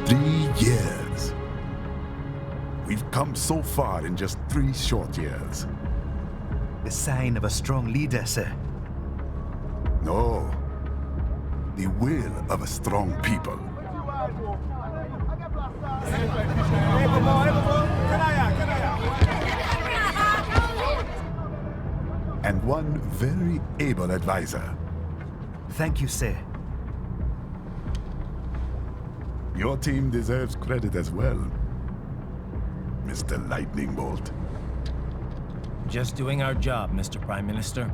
3 years. We've come so far in just 3 short years. The sign of a strong leader, sir. No. The will of a strong people. And one very able advisor. Thank you, sir. Your team deserves credit as well, Mr. Lightning Bolt. Just doing our job, Mr. Prime Minister.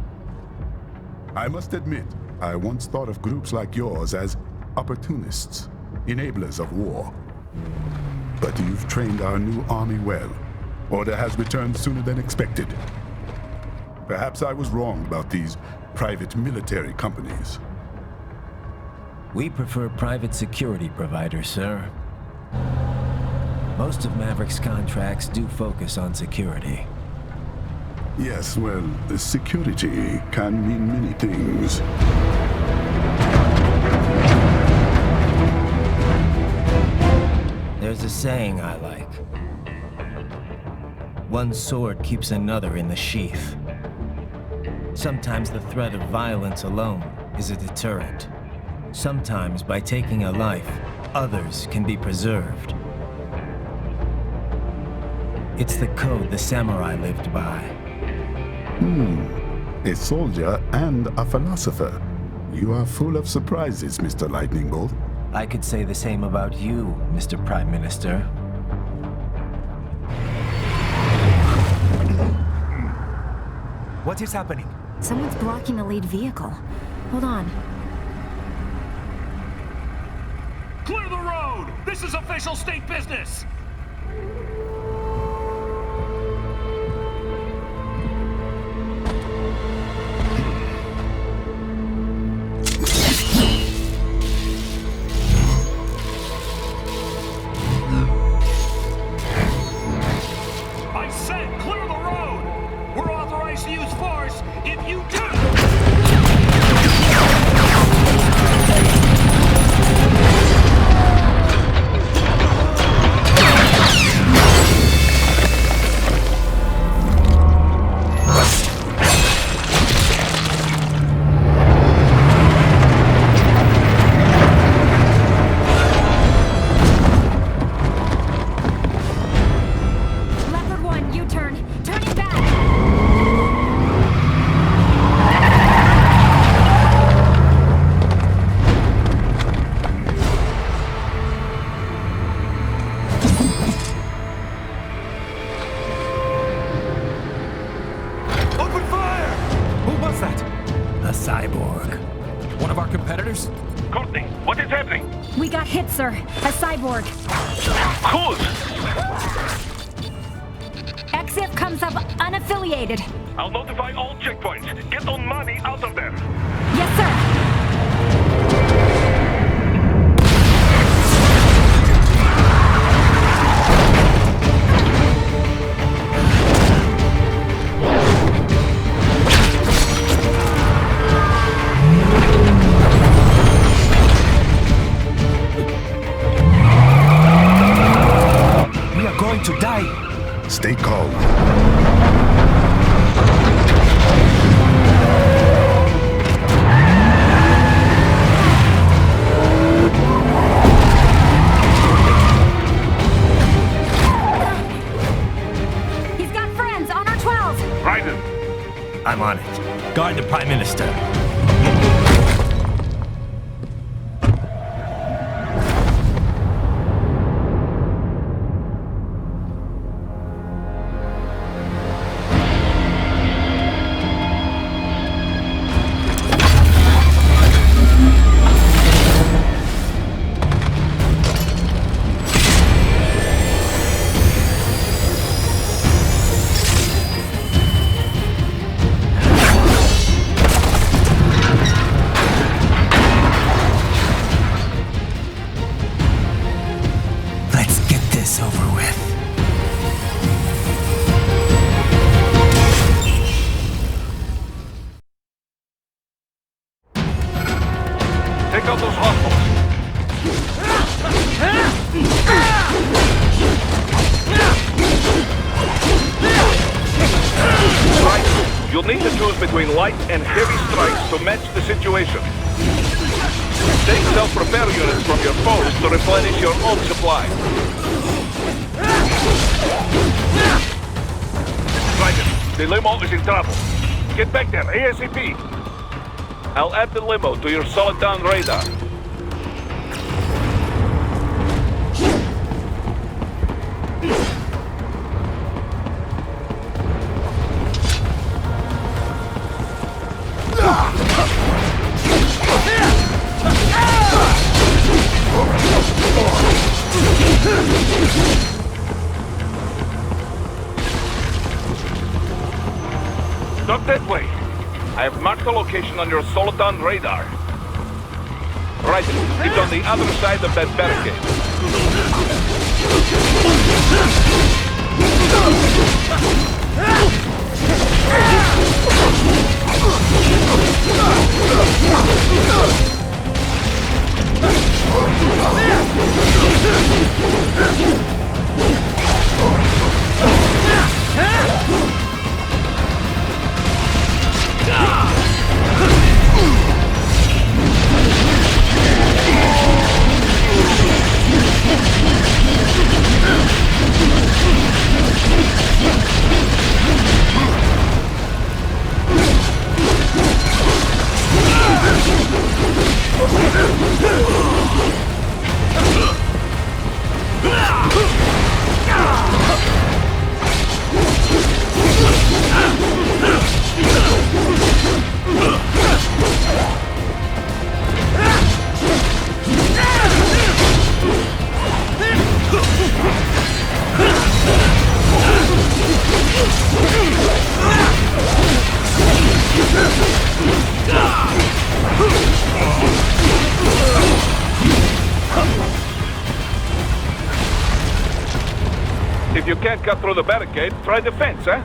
I must admit, I once thought of groups like yours as opportunists, enablers of war. But you've trained our new army well. Order has returned sooner than expected. Perhaps I was wrong about these private military companies. We prefer private security providers, sir. Most of Maverick's contracts do focus on security. Yes, well, security can mean many things. There's a saying I like. One sword keeps another in the sheath. Sometimes the threat of violence alone is a deterrent. Sometimes by taking a life, others can be preserved. It's the code the samurai lived by. A soldier and a philosopher. You are full of surprises, Mr. Lightning Bolt. I could say the same about you, Mr. Prime Minister. What is happening? Someone's blocking the lead vehicle. Hold on. Clear the road! This is official state business! I said clear the road! We're authorized to use force if you do! Leopard 1, U-turn. Turning back. Open fire! Who was that? A cyborg. One of our competitors? Courtney, what is happening? We got hit, sir. A cyborg. Whose? XF comes up unaffiliated. I'll notify all checkpoints. Get on money out of there. Yes, sir. We are going to die. Stay calm. He's got friends on our 12s. Ryzen, I'm on it. Guard the Prime Minister. You'll need to choose between light and heavy strikes to match the situation. Take self-repair units from your foes to replenish your own supply. Ryzen, the limo is in trouble. Get back there, ASAP. I'll add the limo to your solid down radar. Not that way. I have marked the location on your Soliton radar. Right, it's on the other side of that barricade. If you can't cut through the barricade, try the fence, huh?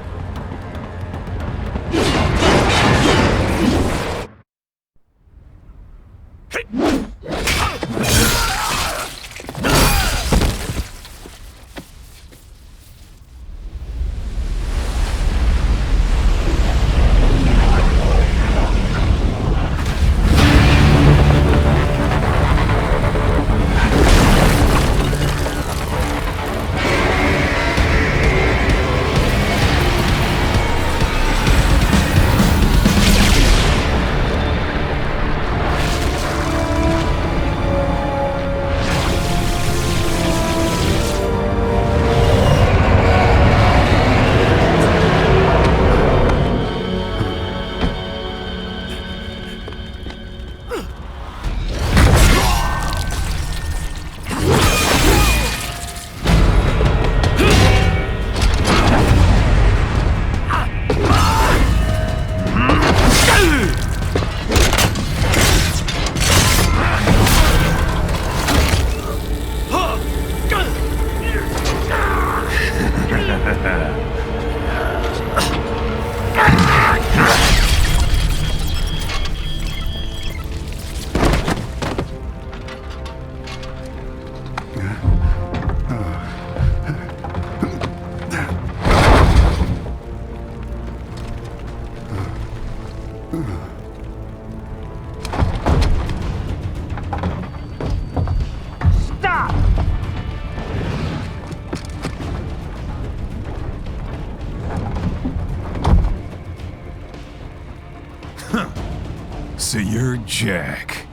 So you're Jack.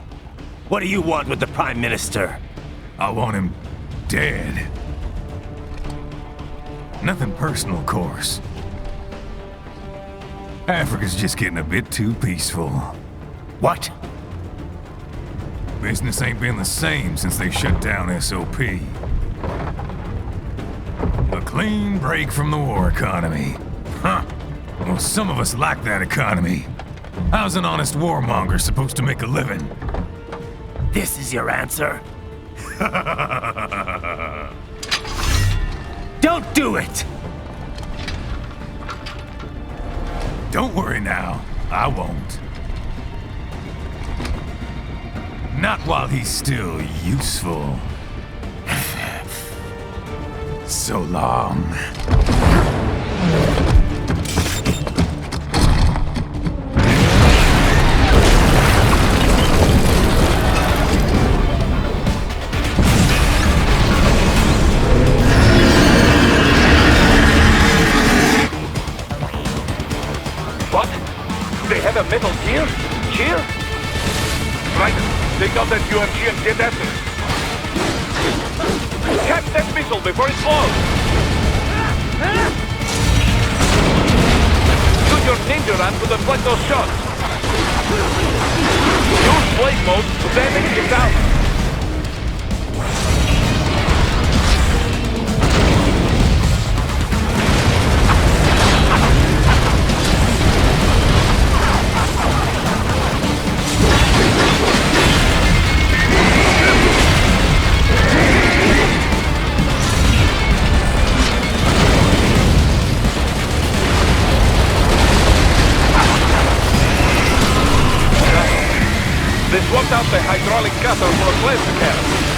What do you want with the Prime Minister? I want him dead. Nothing personal, of course. Africa's just getting a bit too peaceful. What? Business ain't been the same since they shut down SOP. A clean break from the war economy. Huh. Well, some of us like that economy. How's an honest warmonger supposed to make a living? This is your answer? Don't do it! Don't worry now, I won't. Not while he's still useful. So long. What? They have a metal gear? Here? Right. Take out that UMG and get after it. Catch that missile before it falls! Use your ninja run to deflect those shots. Use blade mode to damage it down. They swapped out the hydraulic cutter for a plastic cannon.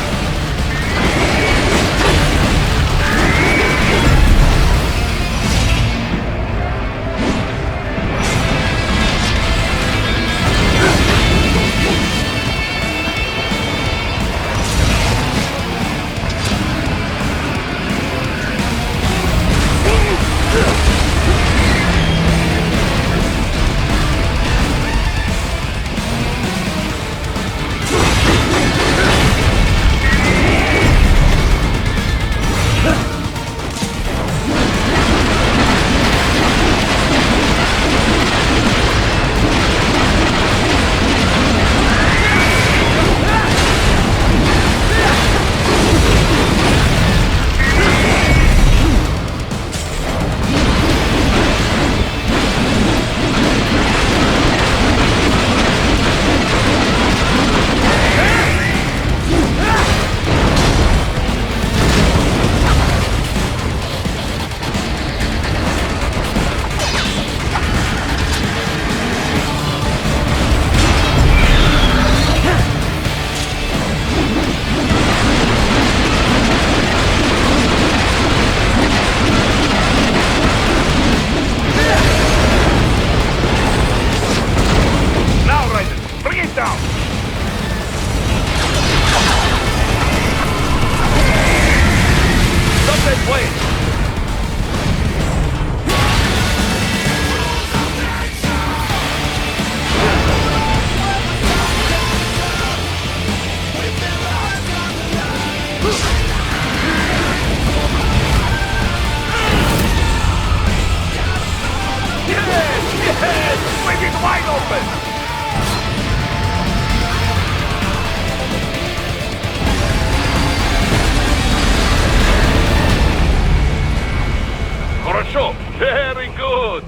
Very good.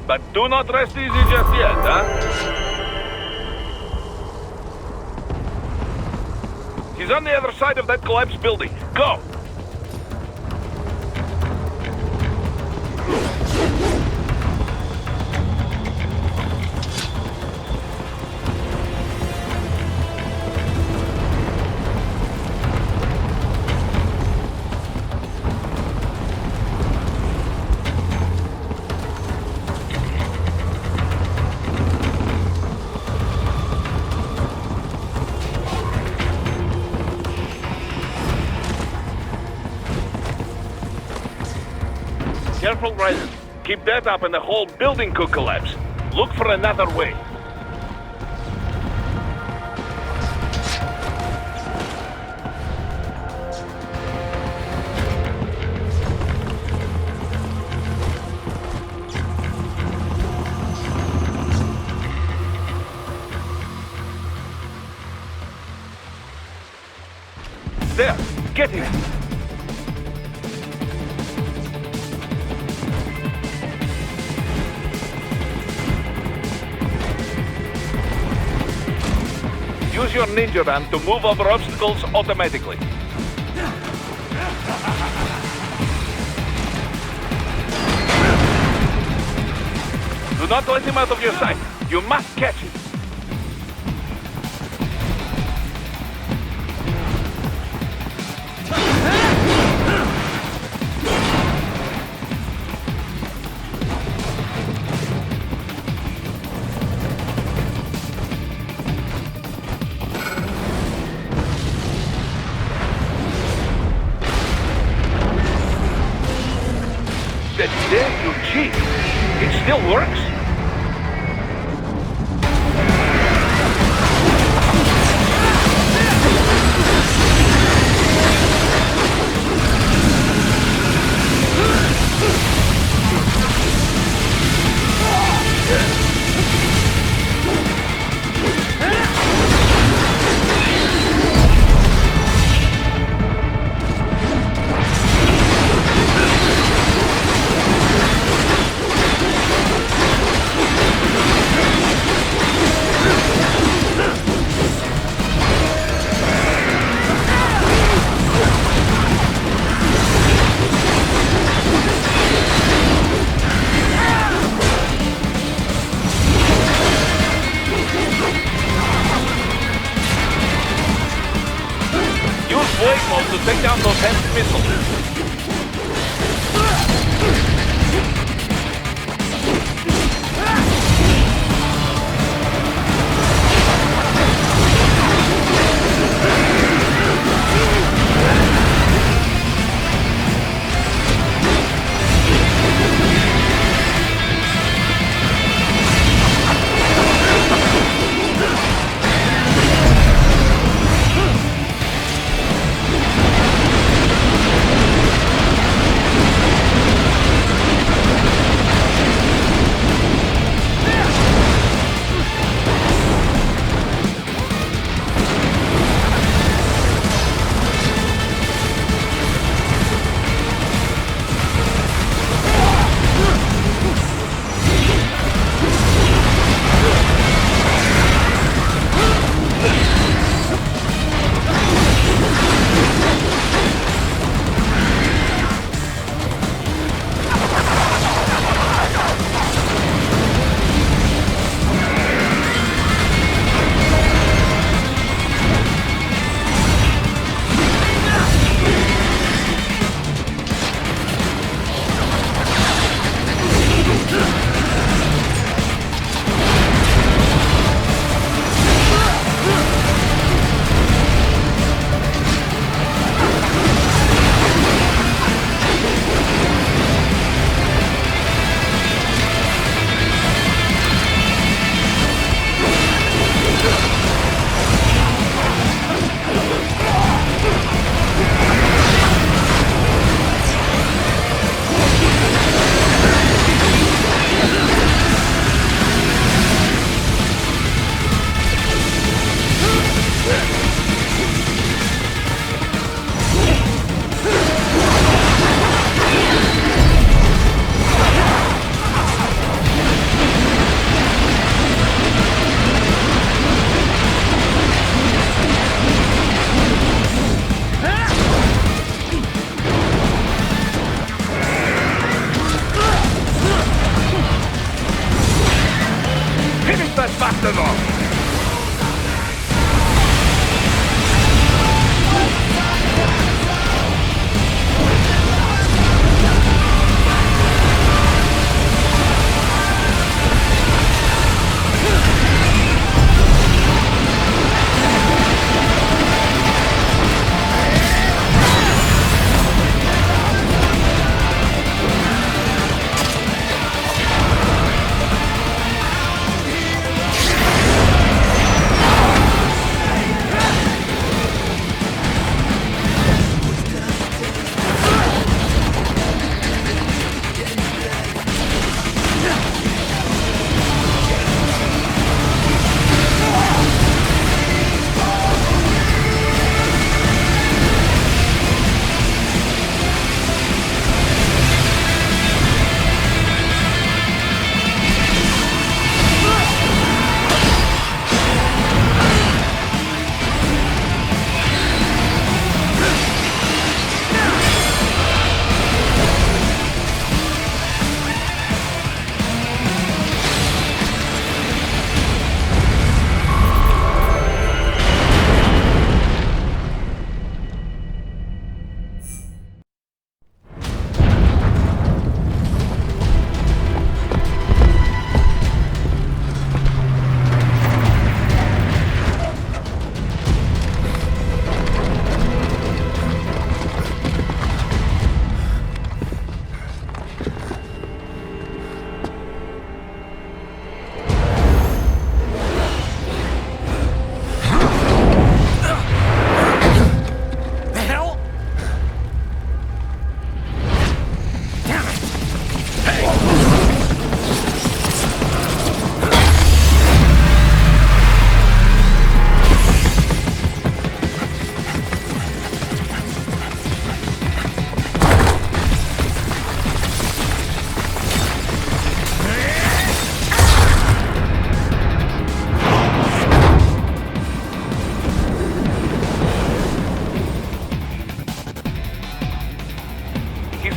But do not rest easy just yet, huh? He's on the other side of that collapsed building. Go! Careful, Ryzen. Keep that up and the whole building could collapse. Look for another way. There! Get him! Use your ninja run to move over obstacles automatically. Do not let him out of your sight. You must catch him. That damn UG! It still works? time to take down those heavy missiles.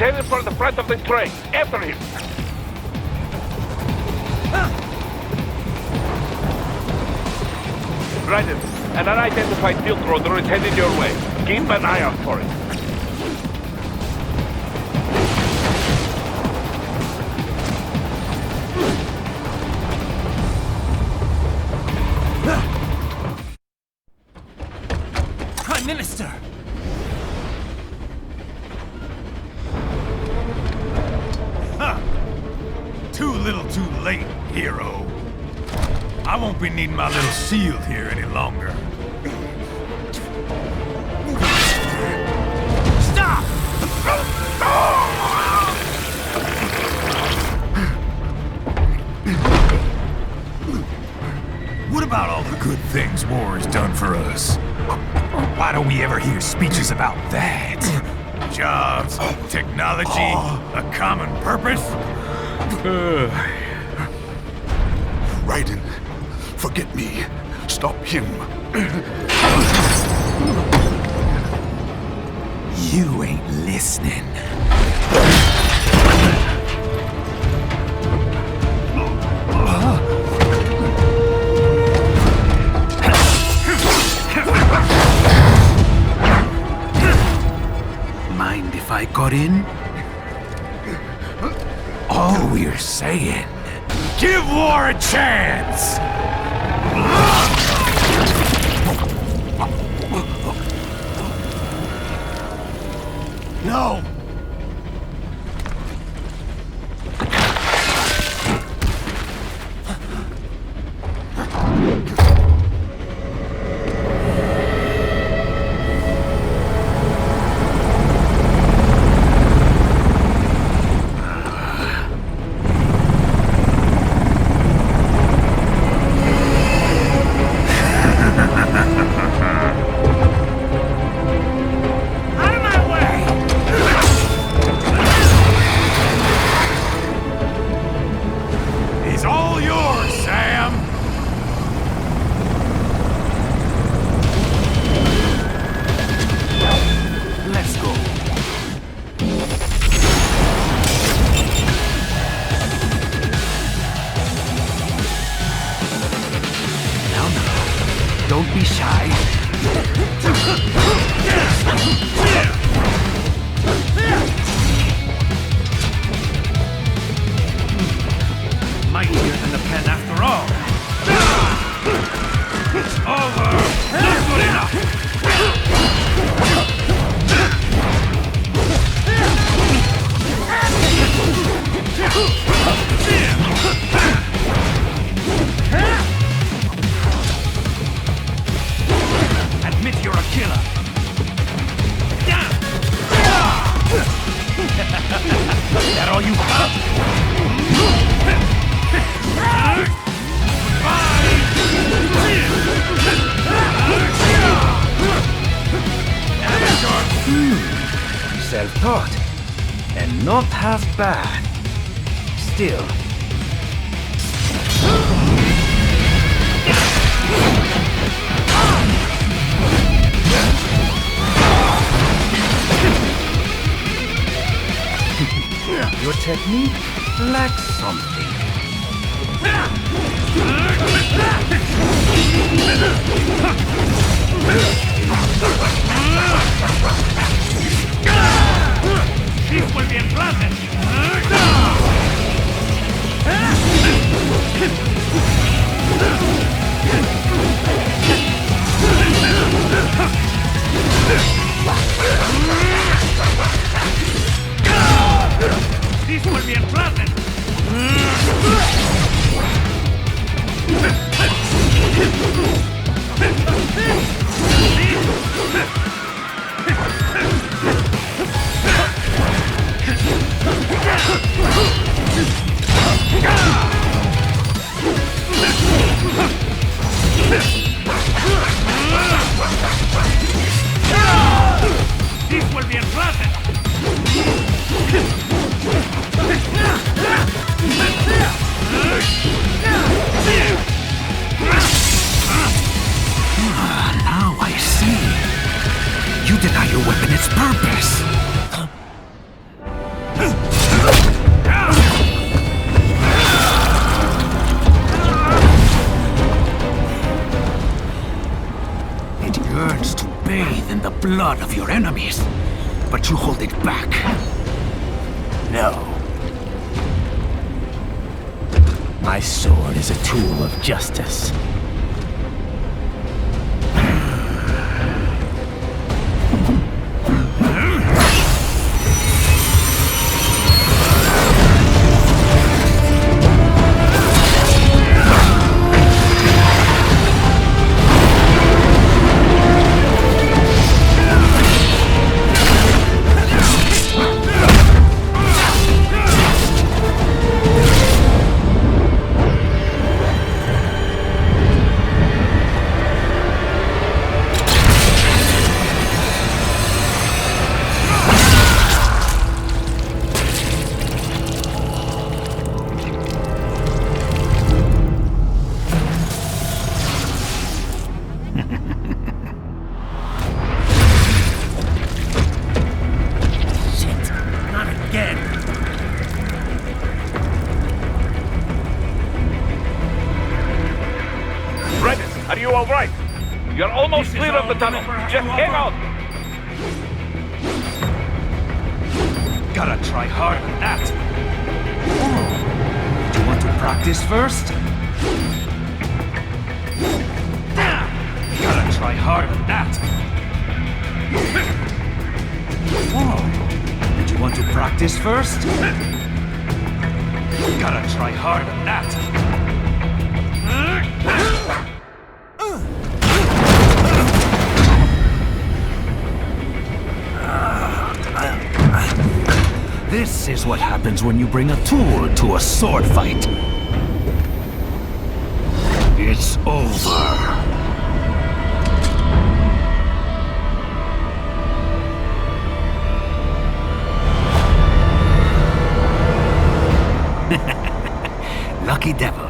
headed for the front of the train. After him. Ryzen, an unidentified field roader is headed your way. Keep an eye out for it. Prime Minister! Too little too late, hero. I won't be needing my little shield here any longer. Stop! What about all the good things war has done for us? Why don't we ever hear speeches about that? Jobs, technology, a common purpose? Raiden, forget me. Stop him. You ain't listening. Mind if I got in? All we're saying, give war a chance! No! He's all yours, Sam! Let's go. Now, don't be shy. Mightier than the pen after all. It's over! Not good enough! Admit you're a killer. That all you got? Self-taught. And not half bad. Still. Your technique lacks something. This will be unpleasant! This will be unpleasant! This will be unpleasant! the blood of your enemies, but you hold it back. No. My sword is a tool of justice. Are you all right? You're almost clear of the tunnel. Just hang on. Gotta try hard at that. Do you want to practice first? Gotta try hard at that. Did you want to practice first? Gotta try hard at that. This is what happens when you bring a tool to a sword fight. It's over. Lucky devil.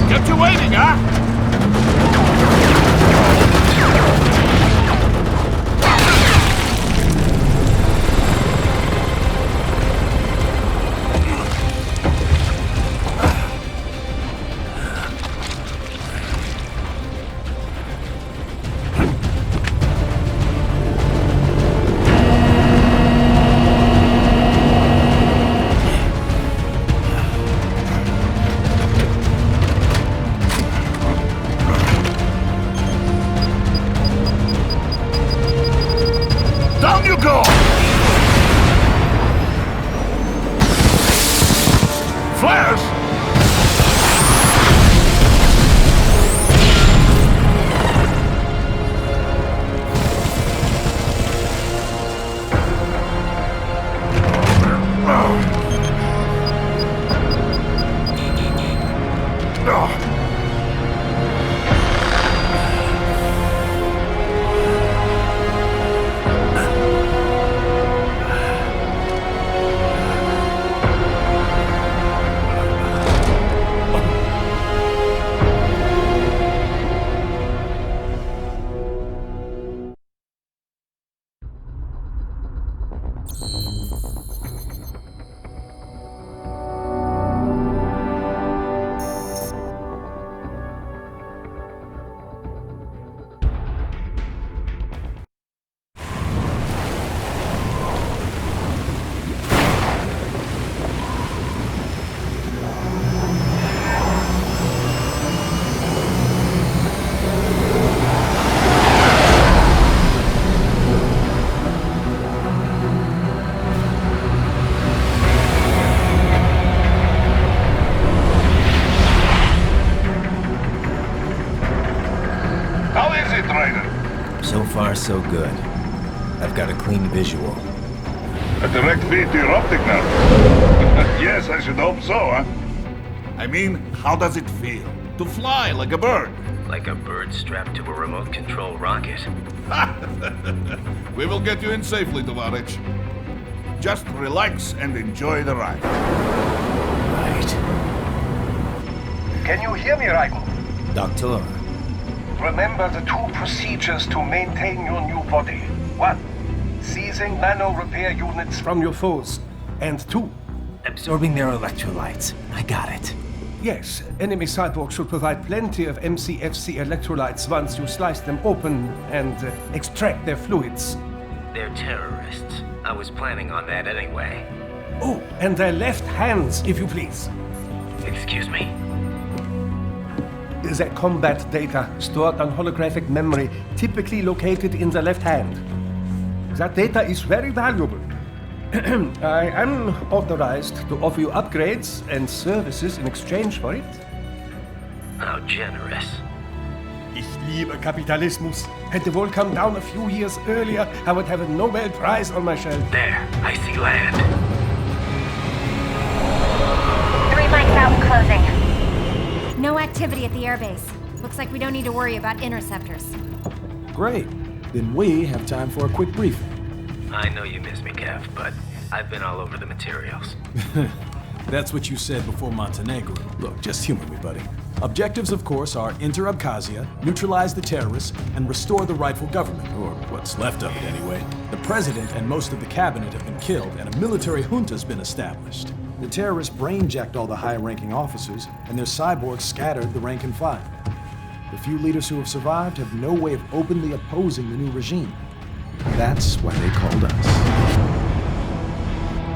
Kept you waiting, huh? Down you go! Flares! How is it, Ryzen? So far, so good. I've got a clean visual. A direct feed to your optic now. Yes, I should hope so, huh? I mean, how does it feel? To fly like a bird? Like a bird strapped to a remote control rocket. We will get you in safely, Tovarich. Just relax and enjoy the ride. Right. Can you hear me, Ryzen? Doctor, Remember the two procedures to maintain your new body. 1. Seizing nano repair units From your foes. And 2. Absorbing their electrolytes. I got it. Yes, enemy cyborgs should provide plenty of MCFC electrolytes once you slice them open and extract their fluids. They're terrorists. I was planning on that anyway. Oh, and their left hands, if you please. Excuse me? Their combat data stored on holographic memory, typically located in the left hand. That data is very valuable. I am authorized to offer you upgrades and services in exchange for it. How generous. Ich liebe Kapitalismus. Had the wall come down a few years earlier, I would have a Nobel Prize on my shelf. There, I see land. 3 mics out and closing. No activity at the airbase. Looks like we don't need to worry about interceptors. Great. Then we have time for a quick briefing. I know you miss me, Kev, but I've been all over the materials. That's what you said before Montenegro. Look, just humor me, buddy. Objectives, of course, are enter Abkhazia, neutralize the terrorists, and restore the rightful government, or what's left of it anyway. The president and most of the cabinet have been killed, and a military junta's been established. The terrorists brain-jacked all the high-ranking officers, and their cyborgs scattered the rank and file. The few leaders who have survived have no way of openly opposing the new regime. That's why they called us.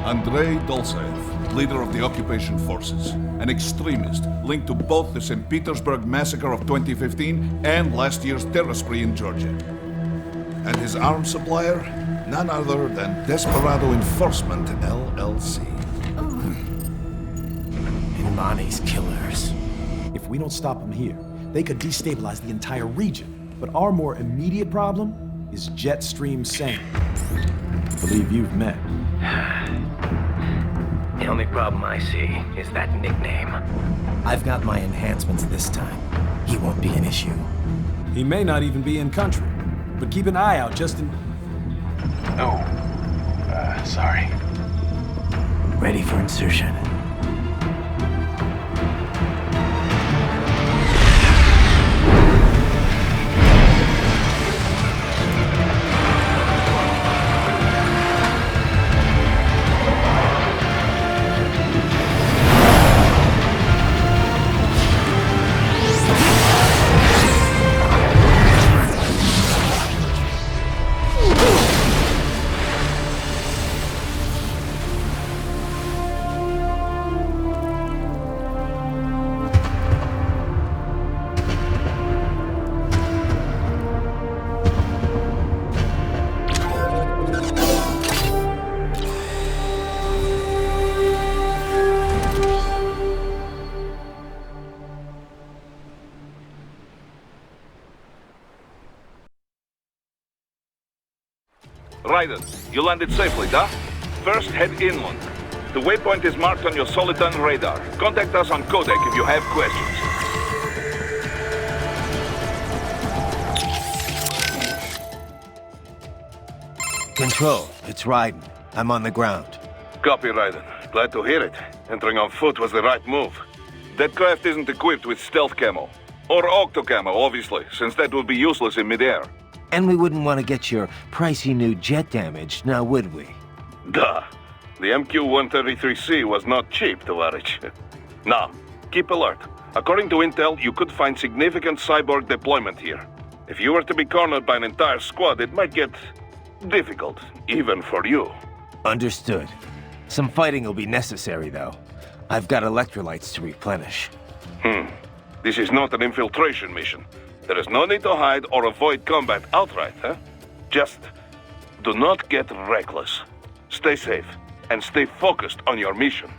Andrei Dolzaev, leader of the occupation forces, an extremist linked to both the St. Petersburg massacre of 2015 and last year's terror spree in Georgia. And his arms supplier, none other than Desperado Enforcement, LLC. Imani's killers. If we don't stop them here, they could destabilize the entire region. But our more immediate problem is Jetstream Sane. I believe you've met. The only problem I see is that nickname. I've got my enhancements this time. He won't be an issue. He may not even be in country, but keep an eye out just in... Oh, sorry. Ready for insertion. Ryzen, you landed safely, da? First, head inland. The waypoint is marked on your Soliton radar. Contact us on Codec if you have questions. Control, it's Ryzen. I'm on the ground. Copy, Ryzen. Glad to hear it. Entering on foot was the right move. That craft isn't equipped with stealth camo. Or octo camo, obviously, since that would be useless in midair. And we wouldn't want to get your pricey new jet damaged, now would we? Duh. The MQ-133C was not cheap, Tovarich. Now, keep alert. According to intel, you could find significant cyborg deployment here. If you were to be cornered by an entire squad, it might get difficult, even for you. Understood. Some fighting will be necessary, though. I've got electrolytes to replenish. This is not an infiltration mission. There is no need to hide or avoid combat outright, huh? Just do not get reckless. Stay safe, and stay focused on your mission.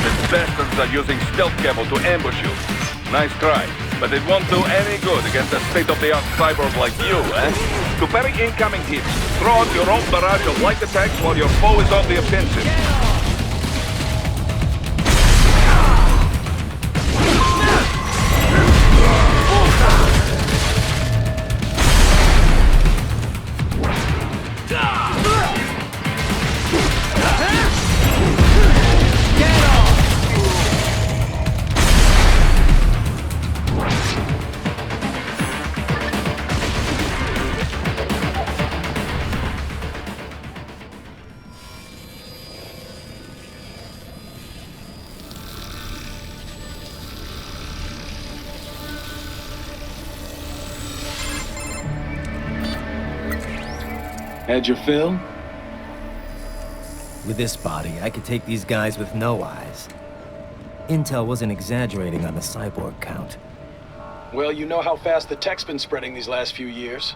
The bastards are using stealth camo to ambush you. Nice try, but it won't do any good against a state-of-the-art cyborg like you, eh? To parry incoming hits, throw out your own barrage of light attacks while your foe is on the offensive. Had your fill? With this body, I could take these guys with no eyes. Intel wasn't exaggerating on the cyborg count. Well, you know how fast the tech's been spreading these last few years.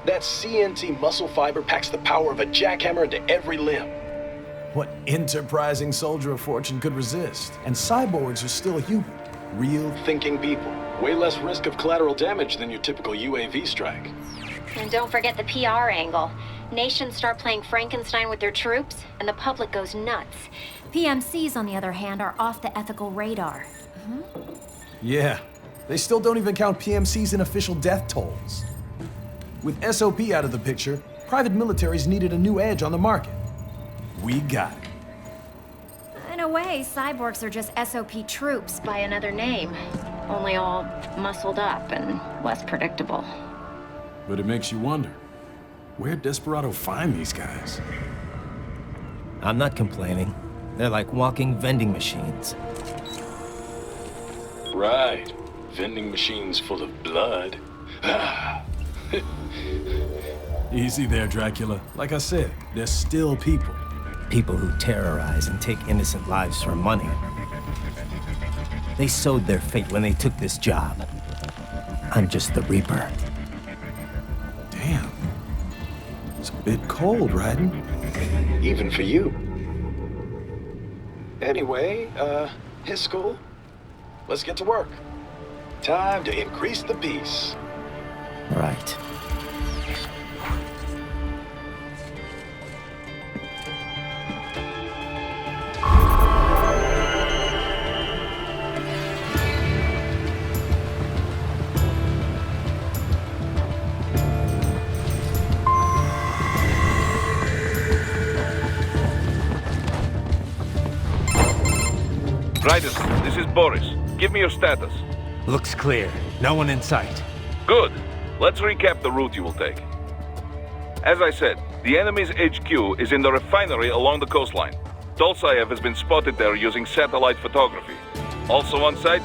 That CNT muscle fiber packs the power of a jackhammer into every limb. What enterprising soldier of fortune could resist? And cyborgs are still human. Real Thinking people. Way less risk of collateral damage than your typical UAV strike. And don't forget the PR angle. Nations start playing Frankenstein with their troops, and the public goes nuts. PMCs, on the other hand, are off the ethical radar. Yeah, they still don't even count PMCs in official death tolls. With SOP out of the picture, private militaries needed a new edge on the market. We got it. In a way, cyborgs are just SOP troops by another name. Only all muscled up and less predictable. But it makes you wonder, where'd Desperado find these guys? I'm not complaining. They're like walking vending machines. Right. Vending machines full of blood. Easy there, Dracula. Like I said, they're still people. People who terrorize and take innocent lives for money. They sowed their fate when they took this job. I'm just the Reaper. Damn. It's a bit cold, Ryzen. Even for you. Anyway, Hiscool, let's get to work. Time to increase the peace. Right. Ryzen, this is Boris. Give me your status. Looks clear. No one in sight. Good. Let's recap the route you will take. As I said, the enemy's HQ is in the refinery along the coastline. Dolsaev has been spotted there using satellite photography. Also on site,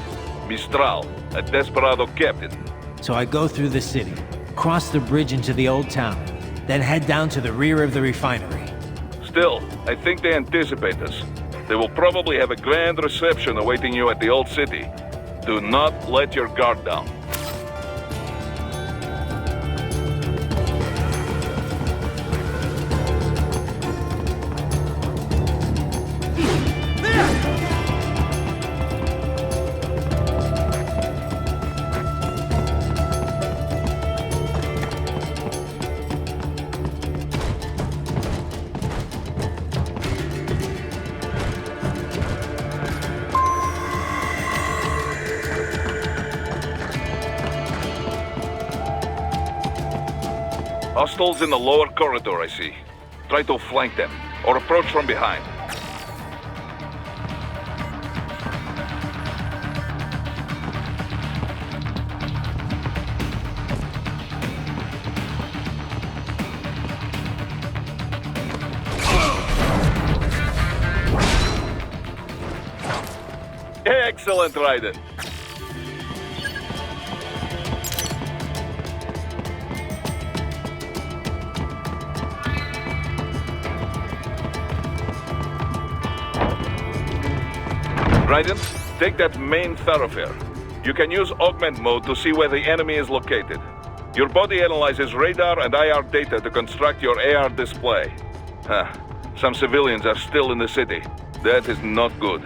Mistral, a Desperado captain. So I go through the city, cross the bridge into the old town, then head down to the rear of the refinery. Still, I think they anticipate us. They will probably have a grand reception awaiting you at the old city. Do not let your guard down. Hostiles in the lower corridor, I see. Try to flank them, or approach from behind. Excellent, Ryzen. Ryzen, take that main thoroughfare. You can use augment mode to see where the enemy is located. Your body analyzes radar and IR data to construct your AR display. Some civilians are still in the city. That is not good.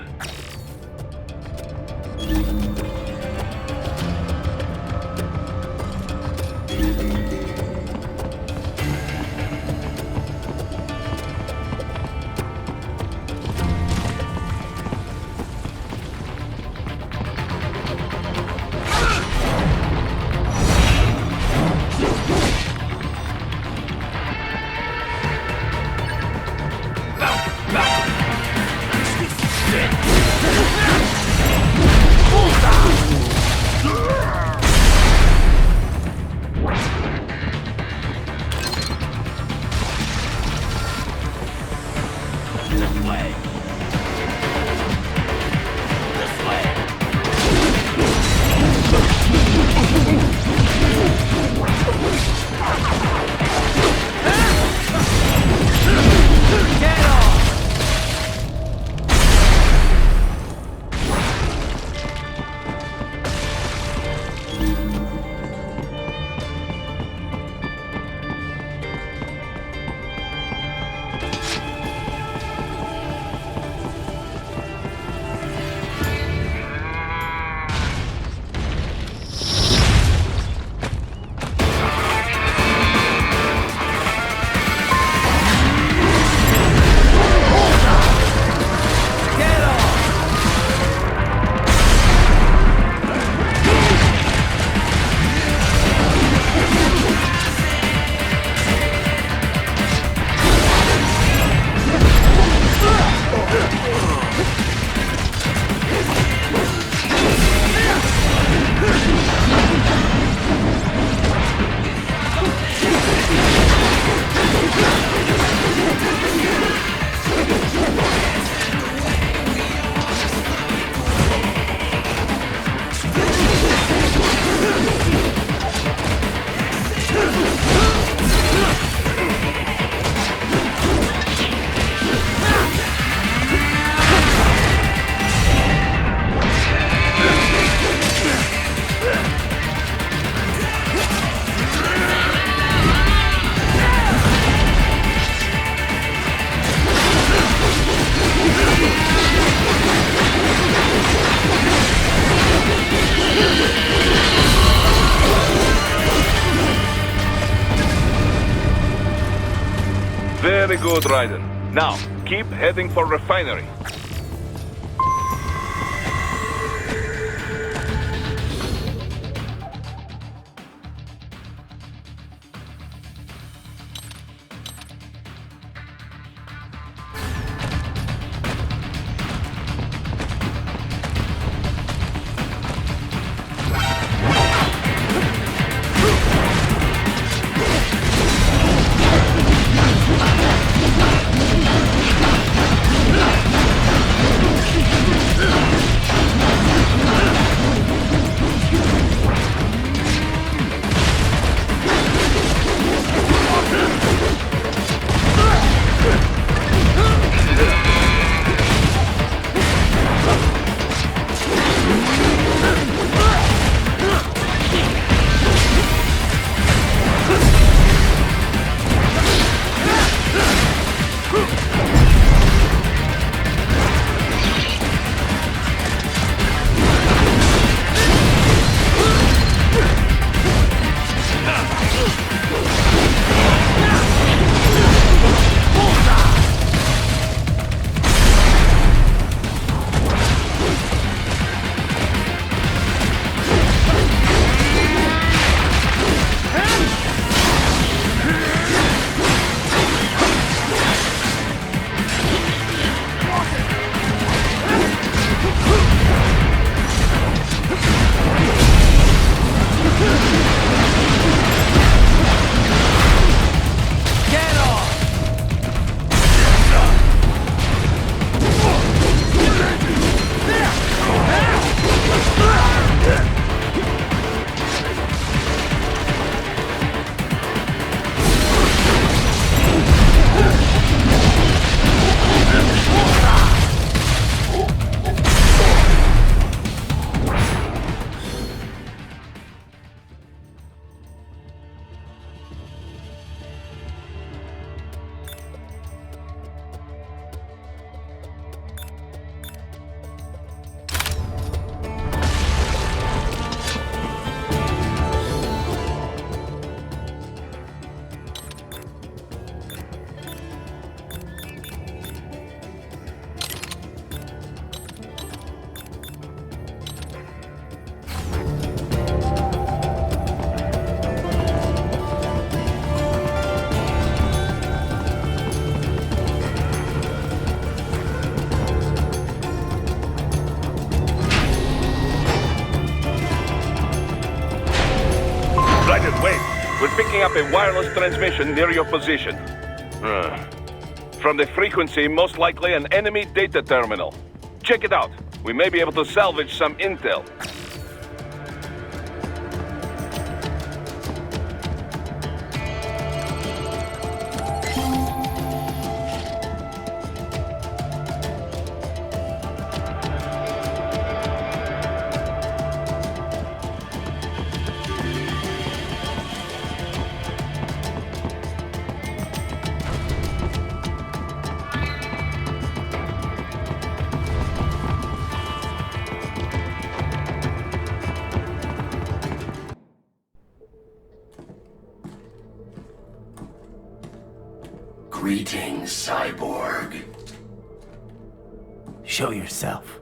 good, Ryzen. Now, keep heading for refinery. Picking up a wireless transmission near your position. From the frequency, most likely an enemy data terminal. Check it out. We may be able to salvage some intel. Greetings, cyborg. Show yourself.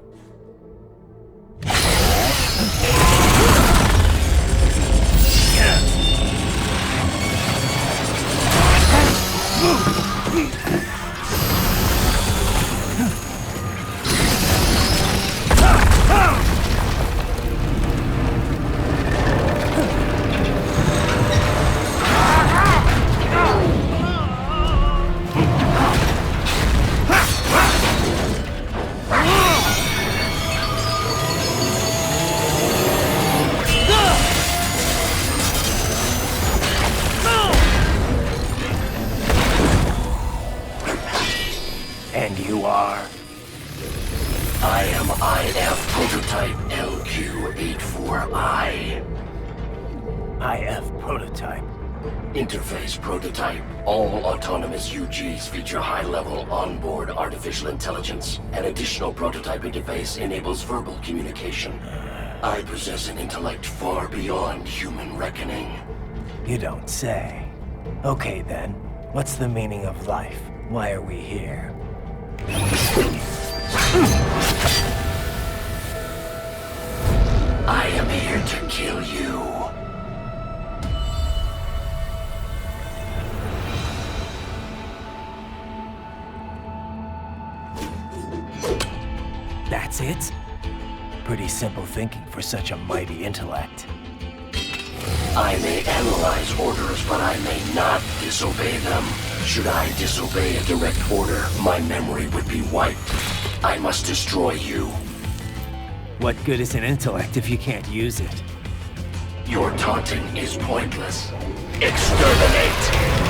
And you are? I am IF Prototype LQ84I. IF Prototype. Interface Prototype. All autonomous UGs feature high-level onboard artificial intelligence. An additional prototype interface enables verbal communication. I possess an intellect far beyond human reckoning. You don't say. Okay then, what's the meaning of life? Why are we here? I am here to kill you. That's it? Pretty simple thinking for such a mighty intellect. I may analyze orders, but I may not disobey them. Should I disobey a direct order, my memory would be wiped. I must destroy you. What good is an intellect if you can't use it? Your taunting is pointless. Exterminate!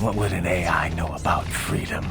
What would an AI know about freedom?